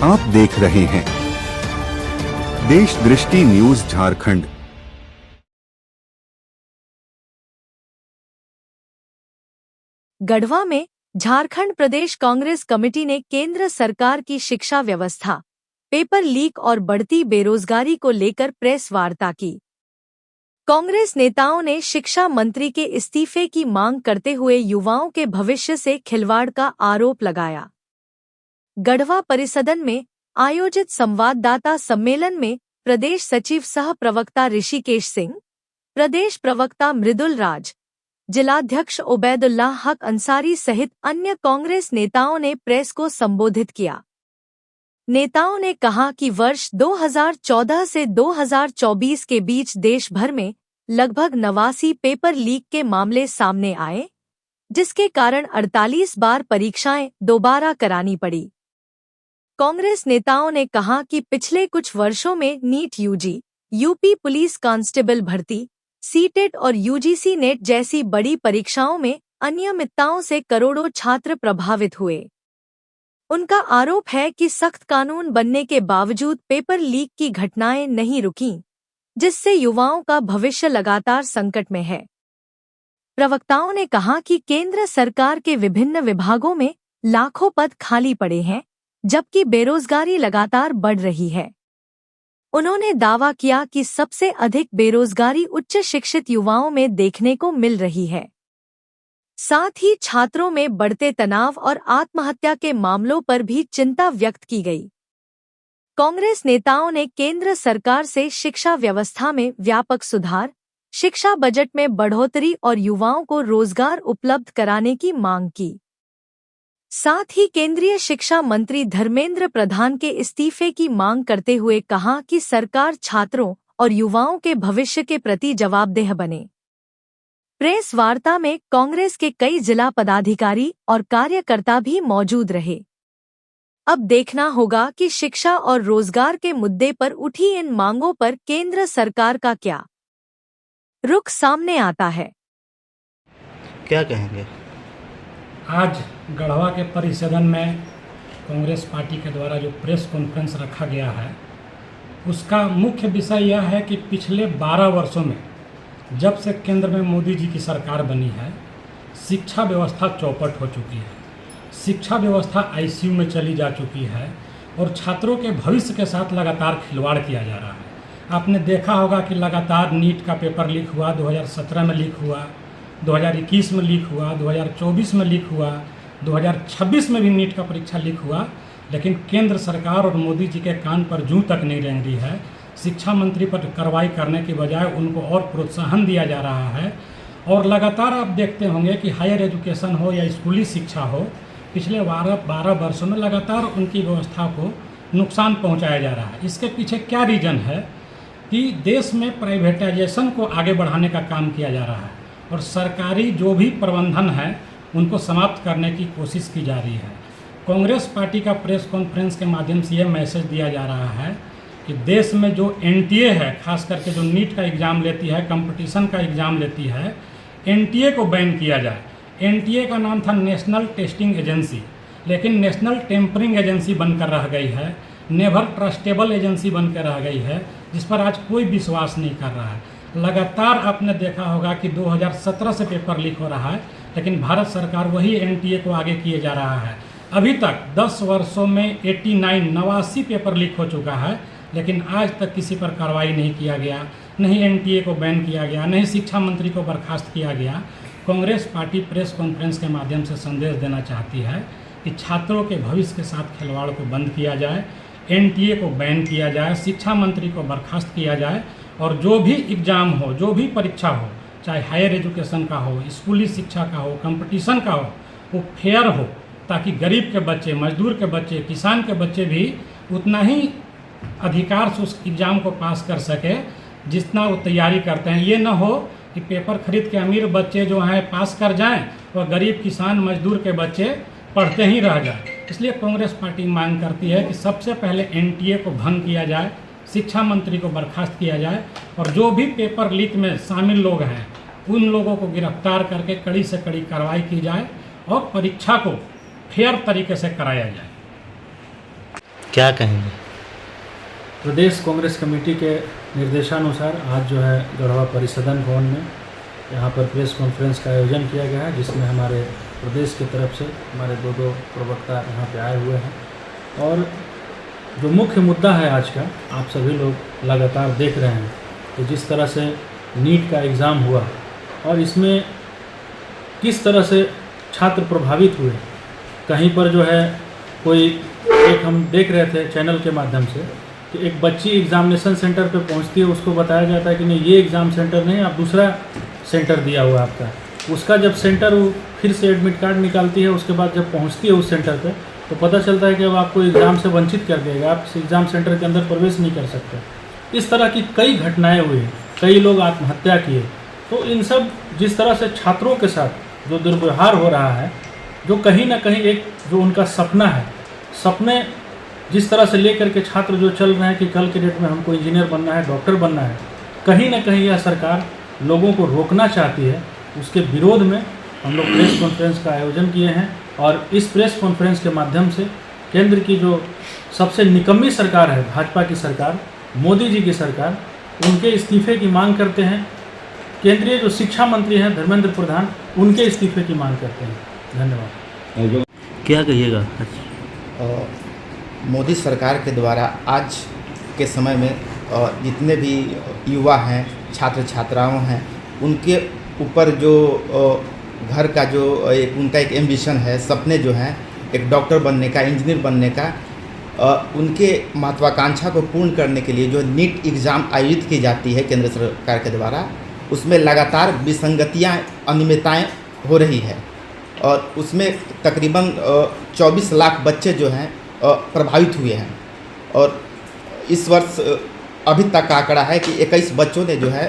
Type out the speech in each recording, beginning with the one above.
आप देख रहे हैं देश दृष्टि न्यूज झारखंड। गढ़वा में झारखंड प्रदेश कांग्रेस कमेटी ने केंद्र सरकार की शिक्षा व्यवस्था, पेपर लीक और बढ़ती बेरोजगारी को लेकर प्रेस वार्ता की। कांग्रेस नेताओं ने शिक्षा मंत्री के इस्तीफे की मांग करते हुए युवाओं के भविष्य से खिलवाड़ का आरोप लगाया। गढ़वा परिसदन में आयोजित संवाददाता सम्मेलन में प्रदेश सचिव सह प्रवक्ता ऋषिकेश सिंह, प्रदेश प्रवक्ता मृदुल राज, जिलाध्यक्ष उबैदुल्लाह हक अंसारी सहित अन्य कांग्रेस नेताओं ने प्रेस को संबोधित किया। नेताओं ने कहा कि वर्ष 2014 से 2024 के बीच देश भर में लगभग 89 पेपर लीक के मामले सामने आए, जिसके कारण 48 बार परीक्षाएं दोबारा करानी पड़ी। कांग्रेस नेताओं ने कहा कि पिछले कुछ वर्षों में NEET UG, UP police constable भर्ती, सीटेट और यूजीसी नेट जैसी बड़ी परीक्षाओं में अनियमितताओं से करोड़ों छात्र प्रभावित हुए। उनका आरोप है कि सख्त कानून बनने के बावजूद पेपर लीक की घटनाएं नहीं रुकीं, जिससे युवाओं का भविष्य लगातार संकट में है। प्रवक्ताओं ने कहा कि केंद्र सरकार के विभिन्न विभागों में लाखों पद खाली पड़े हैं, जबकि बेरोजगारी लगातार बढ़ रही है। उन्होंने दावा किया कि सबसे अधिक बेरोजगारी उच्च शिक्षित युवाओं में देखने को मिल रही है। साथ ही छात्रों में बढ़ते तनाव और आत्महत्या के मामलों पर भी चिंता व्यक्त की गई। कांग्रेस नेताओं ने केंद्र सरकार से शिक्षा व्यवस्था में व्यापक सुधार, शिक्षा बजट में बढ़ोतरी और युवाओं को रोजगार उपलब्ध कराने की मांग की। साथ ही केंद्रीय शिक्षा मंत्री धर्मेंद्र प्रधान के इस्तीफे की मांग करते हुए कहा कि सरकार छात्रों और युवाओं के भविष्य के प्रति जवाबदेह बने। प्रेस वार्ता में कांग्रेस के कई जिला पदाधिकारी और कार्यकर्ता भी मौजूद रहे। अब देखना होगा कि शिक्षा और रोजगार के मुद्दे पर उठी इन मांगों पर केंद्र सरकार का क्या रुख सामने आता है। क्या कहेंगे? आज गढ़वा के परिसदन में कांग्रेस पार्टी के द्वारा जो प्रेस कॉन्फ्रेंस रखा गया है, उसका मुख्य विषय यह है कि पिछले 12 वर्षों में जब से केंद्र में मोदी जी की सरकार बनी है, शिक्षा व्यवस्था चौपट हो चुकी है। शिक्षा व्यवस्था आईसीयू में चली जा चुकी है और छात्रों के भविष्य के साथ लगातार खिलवाड़ किया जा रहा है। आपने देखा होगा कि लगातार नीट का पेपर लीक हुआ, 2017 में लीक हुआ, 2021 में लीक हुआ, 2024 में लीक हुआ, 2026 में भी नीट का परीक्षा लीक हुआ, लेकिन केंद्र सरकार और मोदी जी के कान पर जूं तक नहीं रेंग रही है। शिक्षा मंत्री पर कार्रवाई करने के बजाय उनको और प्रोत्साहन दिया जा रहा है। और लगातार आप देखते होंगे कि हायर एजुकेशन हो या स्कूली शिक्षा हो, पिछले 12 वर्षों में लगातार उनकी व्यवस्था को नुकसान पहुँचाया जा रहा है। इसके पीछे क्या रीज़न है कि देश में प्राइवेटाइजेशन को आगे बढ़ाने का काम किया जा रहा है और सरकारी जो भी प्रबंधन है उनको समाप्त करने की कोशिश की जा रही है। कांग्रेस पार्टी का प्रेस कॉन्फ्रेंस के माध्यम से यह मैसेज दिया जा रहा है कि देश में जो एनटीए है, खास करके जो नीट का एग्ज़ाम लेती है, कंपटीशन का एग्ज़ाम लेती है, एनटीए को बैन किया जाए। एनटीए का नाम था नेशनल टेस्टिंग एजेंसी, लेकिन नेशनल टेम्परिंग एजेंसी बनकर रह गई है, नेवर ट्रस्टेबल एजेंसी बनकर रह गई है, जिस पर आज कोई विश्वास नहीं कर रहा है। लगातार आपने देखा होगा कि 2017 से पेपर लीक हो रहा है, लेकिन भारत सरकार वही एनटीए को आगे किए जा रहा है। अभी तक 10 वर्षों में 89 पेपर लीक हो चुका है, लेकिन आज तक किसी पर कार्रवाई नहीं किया गया, नहीं एनटीए को बैन किया गया, नहीं शिक्षा मंत्री को बर्खास्त किया गया। कांग्रेस पार्टी प्रेस कॉन्फ्रेंस के माध्यम से संदेश देना चाहती है कि छात्रों के भविष्य के साथ खिलवाड़ को बंद किया जाए, एनटीए को बैन किया जाए, शिक्षा मंत्री को बर्खास्त किया जाए और जो भी एग्ज़ाम हो, जो भी परीक्षा हो, चाहे हायर एजुकेशन का हो, स्कूली शिक्षा का हो, कंपटीशन का हो, वो फेयर हो, ताकि गरीब के बच्चे, मजदूर के बच्चे, किसान के बच्चे भी उतना ही अधिकार से उस एग्ज़ाम को पास कर सके जितना वो तैयारी करते हैं। ये ना हो कि पेपर खरीद के अमीर बच्चे जो हैं पास कर जाएं और गरीब किसान मजदूर के बच्चे पढ़ते ही रह जाए। इसलिए कांग्रेस पार्टी मांग करती है कि सबसे पहले एनटीए को भंग किया जाए, शिक्षा मंत्री को बर्खास्त किया जाए और जो भी पेपर लीक में शामिल लोग हैं उन लोगों को गिरफ्तार करके कड़ी से कड़ी कार्रवाई की जाए और परीक्षा को फेयर तरीके से कराया जाए। क्या कहेंगे? प्रदेश कांग्रेस कमेटी के निर्देशानुसार आज जो है गढ़वा परिसदन भवन में यहाँ पर प्रेस कॉन्फ्रेंस का आयोजन किया गया है, जिसमें हमारे प्रदेश की तरफ से हमारे दो प्रवक्ता यहाँ पे आए हुए हैं। और जो मुख्य मुद्दा है आज का, आप सभी लोग लगातार देख रहे हैं कि जिस तरह से नीट का एग्ज़ाम हुआ और इसमें किस तरह से छात्र प्रभावित हुए। कहीं पर जो है कोई एक हम देख रहे थे चैनल के माध्यम से कि एक बच्ची एग्ज़ामिनेशन सेंटर पे पहुंचती है, उसको बताया जाता है कि नहीं ये एग्ज़ाम सेंटर नहीं, आप दूसरा सेंटर दिया हुआ आपका। उसका जब सेंटर वो फिर से एडमिट कार्ड निकालती है, उसके बाद जब पहुंचती है उस सेंटर पे तो पता चलता है कि अब आपको एग्ज़ाम से वंचित कर देगा, आप एग्ज़ाम सेंटर के अंदर प्रवेश नहीं कर सकते। इस तरह की कई घटनाएँ हुई, कई लोग आत्महत्या किए। तो इन सब जिस तरह से छात्रों के साथ जो दुर्व्यवहार हो रहा है, जो कहीं ना कहीं एक जो उनका सपना है, सपने जिस तरह से लेकर के छात्र जो चल रहे हैं कि कल के डेट में हमको इंजीनियर बनना है, डॉक्टर बनना है, कहीं ना कहीं यह सरकार लोगों को रोकना चाहती है। उसके विरोध में हम लोग प्रेस कॉन्फ्रेंस का आयोजन किए हैं और इस प्रेस कॉन्फ्रेंस के माध्यम से केंद्र की जो सबसे निकम्मी सरकार है, भाजपा की सरकार, मोदी जी की सरकार, उनके इस्तीफे की मांग करते हैं। केंद्रीय जो शिक्षा मंत्री हैं धर्मेंद्र प्रधान, उनके इस्तीफे की मांग करते हैं। धन्यवाद। क्या कहिएगा? मोदी सरकार के द्वारा आज के समय में जितने भी युवा हैं, छात्र छात्राओं हैं, उनके ऊपर जो घर का जो उनका एक एम्बिशन है, सपने जो हैं एक डॉक्टर बनने का, इंजीनियर बनने का, उनके महत्वाकांक्षा को पूर्ण करने के लिए जो नीट एग्ज़ाम आयोजित की जाती है केंद्र सरकार के द्वारा, उसमें लगातार विसंगतियाँ, अनियमितताएँ हो रही है और उसमें तकरीबन 24 लाख बच्चे जो हैं प्रभावित हुए हैं। और इस वर्ष अभी तक का आंकड़ा है कि 21 बच्चों ने जो है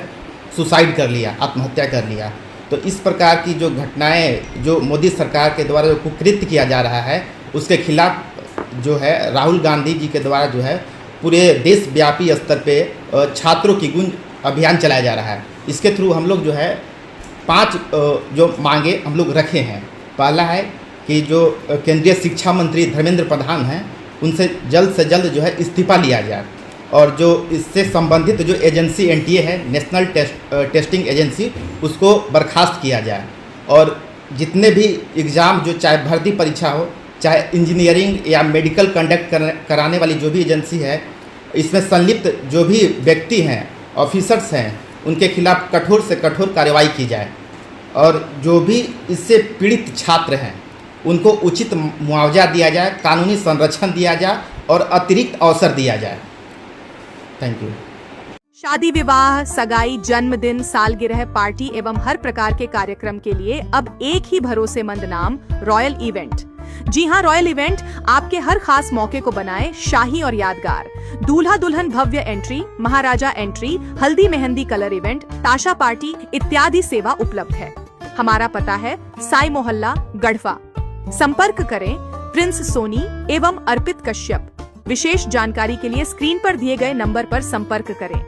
सुसाइड कर लिया, आत्महत्या कर लिया। तो इस प्रकार की जो घटनाएं जो मोदी सरकार के द्वारा जो कुकृत्य किया जा रहा है, उसके खिलाफ जो है राहुल गांधी जी के द्वारा जो है पूरे देशव्यापी स्तर पे छात्रों की गूंज अभियान चलाया जा रहा है। इसके थ्रू हम लोग जो है 5 जो मांगे हम लोग रखे हैं। पहला है कि जो केंद्रीय शिक्षा मंत्री धर्मेंद्र प्रधान हैं, उनसे जल्द से जल्द जो है इस्तीफा लिया जाए और जो इससे संबंधित जो एजेंसी एनटीए है, नेशनल टेस्टिंग एजेंसी, उसको बर्खास्त किया जाए। और जितने भी एग्ज़ाम जो चाहे भर्ती परीक्षा हो, चाहे इंजीनियरिंग या मेडिकल कंडक्ट कराने वाली जो भी एजेंसी है, इसमें संलिप्त जो भी व्यक्ति हैं, ऑफिसर्स हैं, उनके खिलाफ कठोर से कठोर कार्रवाई की जाए। और जो भी इससे पीड़ित छात्र हैं उनको उचित मुआवजा दिया जाए, कानूनी संरक्षण दिया जाए और अतिरिक्त अवसर दिया जाए। Thank you. शादी, विवाह, सगाई, जन्मदिन, सालगिरह, पार्टी एवं हर प्रकार के कार्यक्रम के लिए अब एक ही भरोसेमंद नाम, रॉयल इवेंट। जी हां, रॉयल इवेंट आपके हर खास मौके को बनाए शाही और यादगार। दूल्हा दुल्हन भव्य एंट्री, महाराजा एंट्री, हल्दी मेहंदी कलर इवेंट, ताशा पार्टी इत्यादि सेवा उपलब्ध है। हमारा पता है साई मोहल्ला, गढ़वा। संपर्क करें प्रिंस सोनी एवं अर्पित कश्यप। विशेष जानकारी के लिए स्क्रीन पर दिए गए नंबर पर संपर्क करें।